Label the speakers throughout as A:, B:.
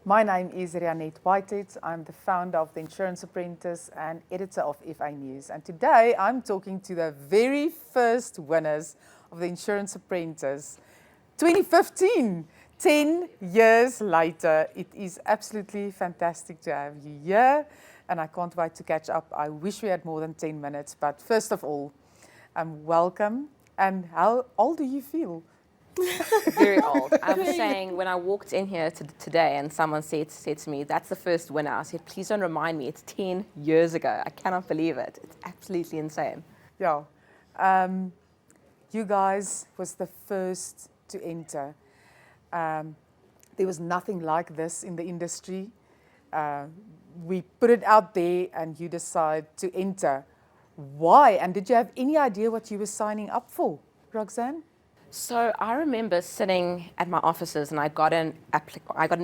A: My name is Rianet Whitehead. I'm the founder of the Insurance Apprentice and editor of FA News. And today I'm talking to the very first winners of the Insurance Apprentice. 2015, 10 years later. It is absolutely fantastic to have you here and I can't wait to catch up. I wish we had more than 10 minutes, but first of all, welcome. And how old do you feel?
B: Very old. I was saying when I walked in here today and someone said to me, that's the first winner. I said, please don't remind me, it's 10 years ago. I cannot believe it. It's absolutely insane.
A: Yeah. You guys was the first to enter. There was nothing like this in the industry. We put it out there and you decide to enter. Why? And did you have any idea what you were signing up for, Roxanne?
B: So I remember sitting at my offices and I got an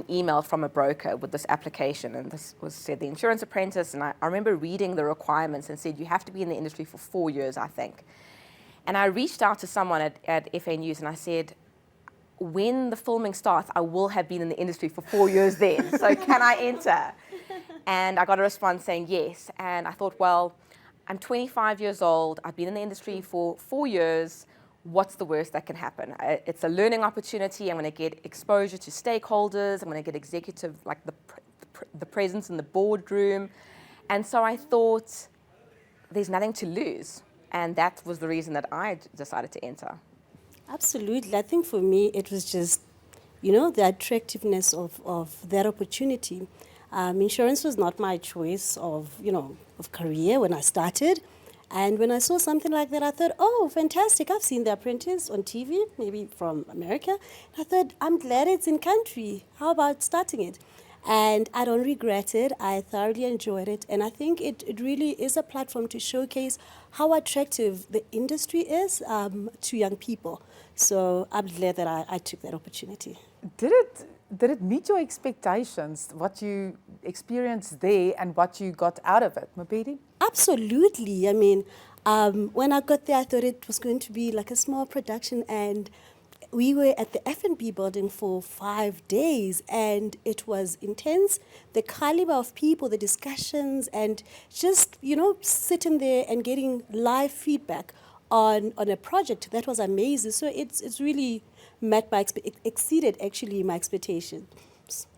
B: email from a broker with this application, and this was said the Insurance Apprentice, and I remember reading the requirements and said you have to be in the industry for 4 years, I think. And I reached out to someone at FA News and I said, when the filming starts, I will have been in the industry for 4 years then, so can I enter? And I got a response saying yes, and I thought, well, I'm 25 years old, I've been in the industry for 4 years, what's the worst that can happen? It's a learning opportunity. I'm going to get exposure to stakeholders. I'm going to get executive, like the presence in the boardroom. And so I thought, there's nothing to lose. And that was the reason that I decided to enter.
C: Absolutely. I think for me, it was just, the attractiveness of that opportunity. Insurance was not my choice of career when I started. And when I saw something like that, I thought, oh, fantastic. I've seen The Apprentice on TV, maybe from America. I thought, I'm glad it's in country. How about starting it? And I don't regret it. I thoroughly enjoyed it. And I think it really is a platform to showcase how attractive the industry is to young people. So I'm glad that I took that opportunity.
A: Did it meet your expectations, what you experienced there and what you got out of it, Mopedi?
C: Absolutely. I mean, when I got there, I thought it was going to be like a small production, and we were at the F&B building for 5 days, and it was intense. The caliber of people, the discussions, and just, sitting there and getting live feedback on a project, that was amazing. So it's really exceeded actually my expectations.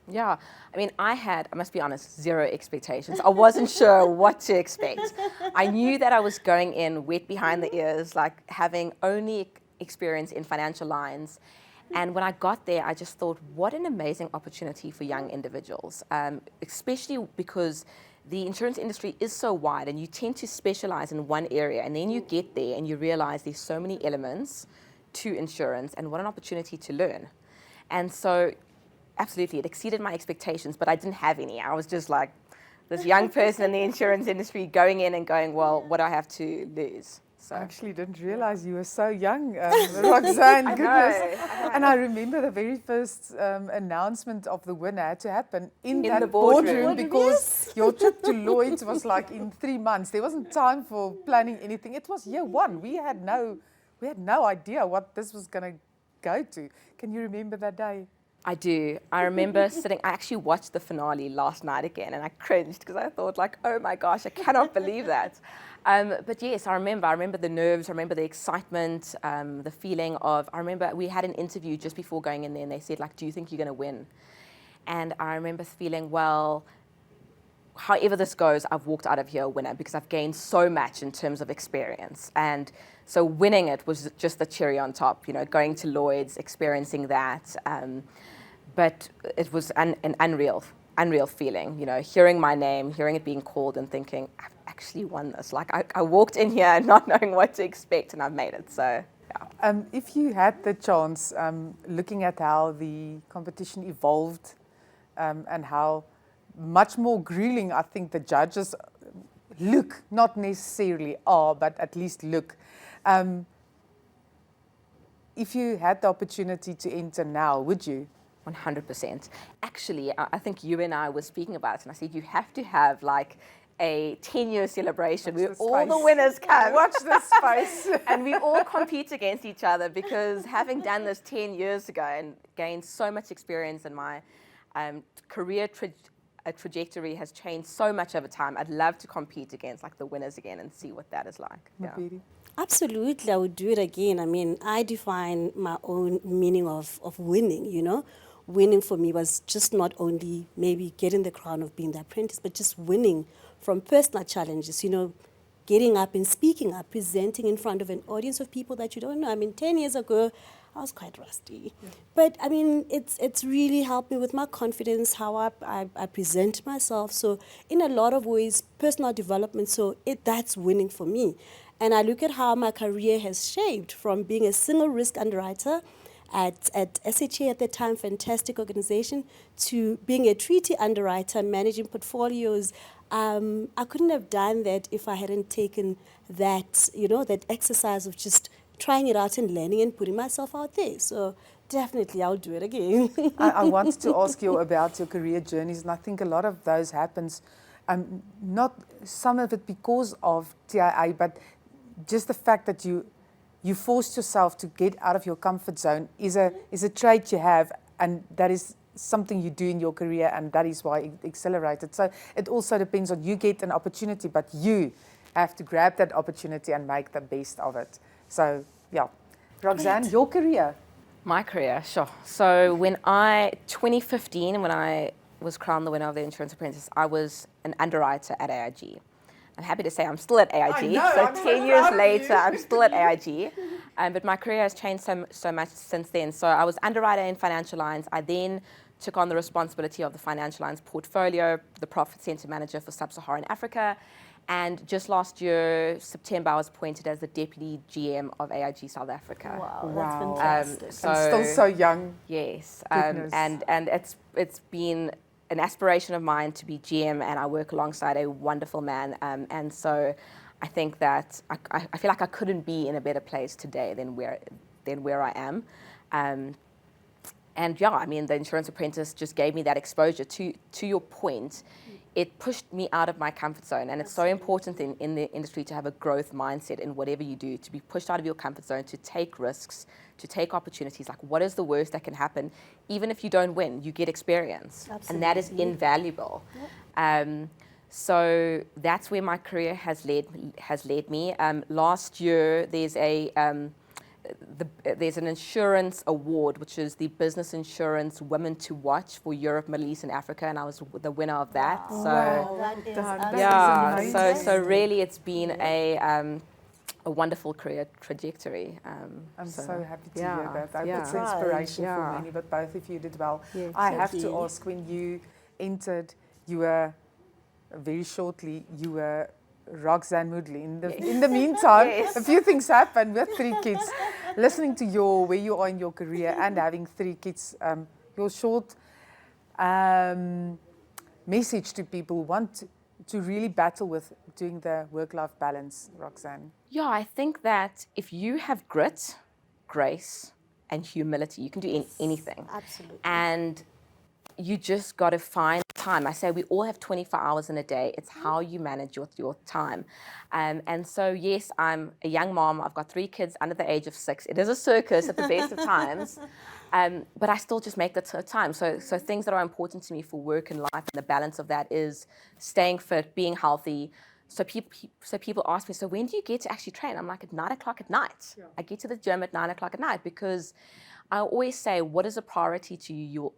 B: Yeah, I mean, I must be honest, zero expectations. I wasn't sure what to expect. I knew that I was going in wet behind the ears, like having only experience in financial lines. And when I got there, I just thought, what an amazing opportunity for young individuals, especially because the insurance industry is so wide and you tend to specialize in one area, and then you get there and you realize there's so many elements to insurance, and what an opportunity to learn. And so absolutely, it exceeded my expectations, but I didn't have any. I was just like this young person in the insurance industry going in and going, well, what do I have to lose? So
A: I actually didn't realize you were so young, Roxanne. Goodness. I know. And I remember the very first announcement of the winner had to happen in that
B: the boardroom
A: because your trip to Lloyd's was like in 3 months. There wasn't time for planning anything. It was year one. We had no idea what this was going to go to. Can you remember that day?
B: I do. I remember I actually watched the finale last night again, and I cringed because I thought, like, oh my gosh, I cannot believe that. But yes, I remember the nerves, I remember the excitement, the feeling of, I remember we had an interview just before going in there, and they said, like, do you think you're going to win? And I remember feeling, well, however this goes, I've walked out of here a winner because I've gained so much in terms of experience. And so winning it was just the cherry on top, going to Lloyd's, experiencing that. But it was an unreal feeling, hearing my name, hearing it being called and thinking, I've actually won this. Like I walked in here not knowing what to expect, and I've made it, so yeah.
A: If you had the chance, looking at how the competition evolved and how much more grueling I think the judges look, not necessarily are, but at least look. If you had the opportunity to enter now, would you?
B: 100%. Actually, I think you and I were speaking about it, and I said you have to have like a 10-year celebration where all the winners come.
A: Watch this space.
B: And we all compete against each other, because having done this 10 years ago and gained so much experience in my Career trajectory has changed so much over time. I'd love to compete against like the winners again and see what that is like. Yeah.
A: Mopedi?
C: Absolutely, I would do it again. I mean, I define my own meaning of winning, you know. Winning for me was just not only maybe getting the crown of being the apprentice, but just winning from personal challenges, you know, getting up and speaking up, presenting in front of an audience of people that you don't know. I mean, 10 years ago, I was quite rusty. Yeah. But, I mean, it's really helped me with my confidence, how I present myself. So, in a lot of ways, personal development, so that's winning for me. And I look at how my career has shaped from being a single risk underwriter at SHA at the time, fantastic organization, to being a treaty underwriter, managing portfolios. I couldn't have done that if I hadn't taken that, you know, that exercise of just trying it out and learning and putting myself out there. So definitely I'll do it again.
A: I wanted to ask you about your career journeys, and I think a lot of those happens, not some of it because of TIA, but just the fact that you forced yourself to get out of your comfort zone is a trait you have, and that is something you do in your career, and that is why it accelerated. So it also depends on you get an opportunity, but you have to grab that opportunity and make the best of it. So, yeah. Roxanne, your career?
B: My career, sure. So 2015, when I was crowned the winner of the Insurance Apprentice, I was an underwriter at AIG. I'm happy to say I'm still at AIG. So 10 years later, I'm still at AIG. But my career has changed so much since then. So I was underwriter in financial lines. I then took on the responsibility of the financial lines portfolio, the profit center manager for sub-Saharan Africa. And just last year, September, I was appointed as the Deputy GM of AIG South Africa.
C: Wow, that's fantastic.
A: Still so young.
B: Yes, and it's been an aspiration of mine to be GM, and I work alongside a wonderful man. And so I think that I feel like I couldn't be in a better place today than where I am. And yeah, I mean, the Insurance Apprentice just gave me that exposure. To your point, it pushed me out of my comfort zone. And it's so important in the industry to have a growth mindset in whatever you do, to be pushed out of your comfort zone, to take risks, to take opportunities. Like, what is the worst that can happen? Even if you don't win, you get experience. Absolutely. And that is invaluable. Yep. So that's where my career has led me. Last year, there's an insurance award, which is the Business Insurance Women to Watch for Europe, Middle East, and Africa, and I was the winner of that.
C: Wow.
B: So
C: That is
B: so really, it's been a wonderful career trajectory.
A: I'm so happy to hear that. It's an inspiration for many, but both of you did well. Yes, I have to ask, when you entered, you were very shortly, you were Roxanne Mopedi. In the meantime, a few things happened with 3 kids. Listening to where you are in your career and having 3 kids, your short message to people who want to really battle with doing the work-life balance, Roxanne?
B: Yeah, I think that if you have grit, grace, and humility, you can do anything.
C: Absolutely.
B: And you just got to find time. I say we all have 24 hours in a day. It's how you manage your time. And so, yes, I'm a young mom. I've got 3 kids under the age of 6. It is a circus at the best of times. But I still just make the time. So things that are important to me for work and life, and the balance of that is staying fit, being healthy. So people ask me, so when do you get to actually train? I'm like, at 9 o'clock at night. Yeah. I get to the gym at 9 o'clock at night, because I always say, what is a priority to you?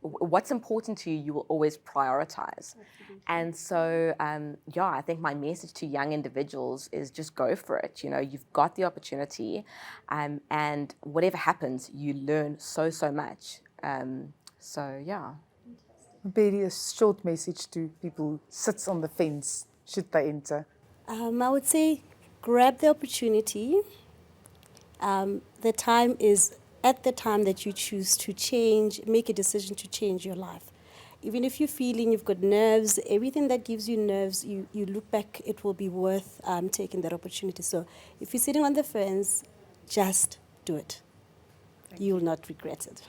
B: What's important to you, you will always prioritize. Absolutely. And so, I think my message to young individuals is just go for it. You know, you've got the opportunity, and whatever happens, you learn so much.
A: Mopedi, a short message to people who sit on the fence, should they enter?
C: I would say grab the opportunity. The time is at the time that you choose to change, make a decision to change your life. Even if you're feeling you've got nerves, everything that gives you nerves, you look back, it will be worth taking that opportunity. So if you're sitting on the fence, just do it. You'll not regret it.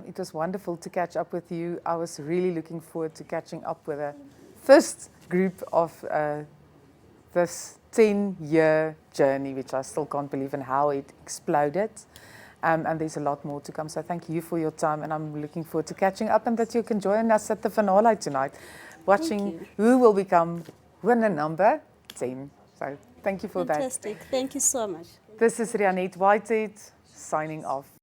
A: It was wonderful to catch up with you. I was really looking forward to catching up with the first group of this 10-year journey, which I still can't believe, and how it exploded. and there's a lot more to come. So thank you for your time, and I'm looking forward to catching up and that you can join us at the finale tonight, watching who will become winner number 10. So thank you for that.
C: Fantastic. Thank you so much.
A: This is Rianet Whitehead signing off.